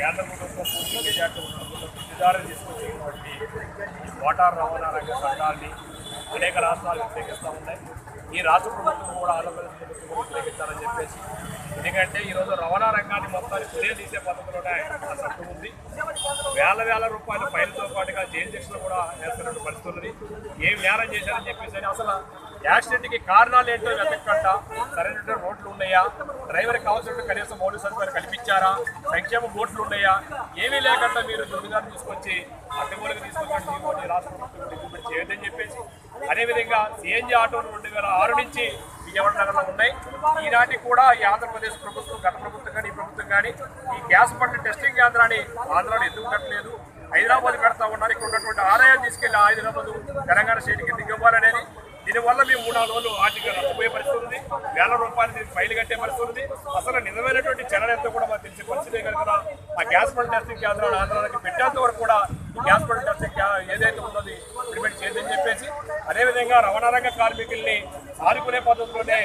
కేంద్ర ప్రభుత్వం పూర్తి చేజార్లు దిద్దుదారులు తీసుకొచ్చినటువంటి మోటార్ రవాణా రంగ చట్టాన్ని అనేక రాష్ట్రాలు వ్యతిరేకిస్తూ ఉన్నాయి. ఈ రాష్ట్ర ప్రభుత్వం కూడా ఆంధ్రప్రదేశ్ ప్రభుత్వం కూడా వ్యతిరేకిస్తారని చెప్పేసి, ఎందుకంటే ఈరోజు రవాణా రంగాన్ని మొత్తాన్ని కుదే తీసే పద్ధతిలోనే ఆ చట్టం ఉంది. వేల రూపాయల ఫైన్తో పాటుగా జైలు శిక్షలు కూడా వేస్తున్నట్టు పరిస్థితి ఉన్నది. ఏం నేరం చేశారని చెప్పేసి అసలు యాక్సిడెంట్కి కారణాలు ఏంటో వెతకంట, సరైన రోడ్లు ఉన్నాయా, డ్రైవర్కి కావాల్సిన కనీసం మౌలిక సదుపాయాలు కల్పించారా, సంక్షేమ బోట్లు ఉన్నాయా, ఏమీ లేకుండా మీరు దొంగదాన్ని తీసుకొచ్చి అడ్డగోలుగా తీసుకొచ్చి రాష్ట్ర ప్రభుత్వం ఇంప్లిమెంట్ చేయొద్దని చెప్పేసి, అదేవిధంగా సిఎన్జి ఆటోలు 2006 నుంచి విజయవాడ నగరంలో ఉన్నాయి. ఈనాటి కూడా ఈ ఆంధ్రప్రదేశ్ ప్రభుత్వం, గత ప్రభుత్వం కానీ ఈ ప్రభుత్వం కానీ ఈ గ్యాస్ బండ్ టెస్టింగ్ కేంద్రాన్ని ఆంధ్రాలో ఎందుకు కట్టలేదు? హైదరాబాద్ పెడతా ఉన్నారు. ఇక్కడ ఉన్నటువంటి ఆదాయాన్ని తీసుకెళ్లి హైదరాబాద్ తెలంగాణ స్టేట్కి ఎందుకు ఇవ్వాలనేది, దీనివల్ల మేము 3-4 రోజులు ఆర్థిక నష్టపోయే పరిస్థితి ఉంది. వేల రూపాయలు దీనికి ఫైల్ కట్టే పరిస్థితి ఉంది. అసలు నిజమైనటువంటి చలన ఎంతో కూడా మాకు తెలిసే పరిస్థితి కనుక ఆ గ్యాస్ బండ్ టెస్టింగ్ కేంద్రాలు ఆంధ్రాకి పెట్టేంత వరకు కూడా ఈ గ్యాస్ బండ్ టెస్టింగ్ ఏదైతే ఉన్నది ఇంప్లిమెంట్ చేయదని చెప్పేసి, అదేవిధంగా రవాణా రంగ కార్మికుల్ని ఆదుకునే పద్ధతిలోనే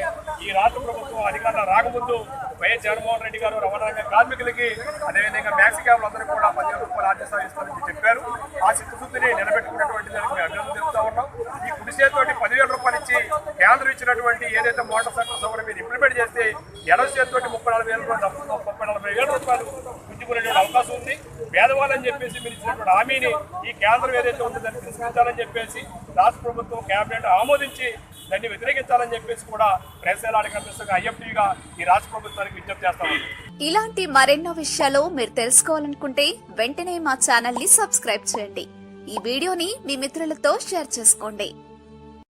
ఈ రాష్ట్ర ప్రభుత్వం అధికారంలో రాకముందు వైఎస్ జగన్మోహన్ రెడ్డి గారు రవాణా రంగ కార్మికులకి అదేవిధంగా మ్యాక్సీ క్యాబ్లందరూ కూడా 15 రూపాయలు ఆర్టీసీ ఇస్తారని చెప్పారు. ఆ చిత్తశుద్ధిని నిలబెట్టుకున్నటువంటి దానికి అభినందన తెలుపుతా ఉన్నాం. ఈ కుడిసేతోటి 10,000 రూపాయలు ఇచ్చి కేంద్రం ఇచ్చినటువంటి ఏదైతే మోటార్ సైకిల్ సౌకర్యం మీరు ఇంప్లిమెంట్ చేస్తే ఎడవ చేతితోటి 30-40,000 రూపాయలు పుంజుకునేటువంటి అవకాశం ఉంది. పేదవాళ్ళని చెప్పేసి మీరు ఇచ్చినటువంటి హామీని ఈ కేంద్రం ఏదైతే ఉందో దాన్ని తీసుకుంటారని చెప్పేసి రాష్ట్ర ప్రభుత్వం కేబినెట్ ఆమోదించి దాన్ని వ్యతిరేకించాలని చెప్పేసి కూడా ప్రెస్లాడి కమిషన్గా ఐఎఫ్టీగా ఈ రాష్ట్ర ప్రభుత్వానికి విజ్ఞప్తి చేస్తాము. ఇలాంటి మరెన్నో విషయాలు మీరు తెలుసుకోవాలనుకుంటే వెంటనే మా ఛానల్ ని సబ్స్క్రైబ్ చేయండి. ఈ వీడియోని మీ మిత్రులతో షేర్ చేసుకోండి.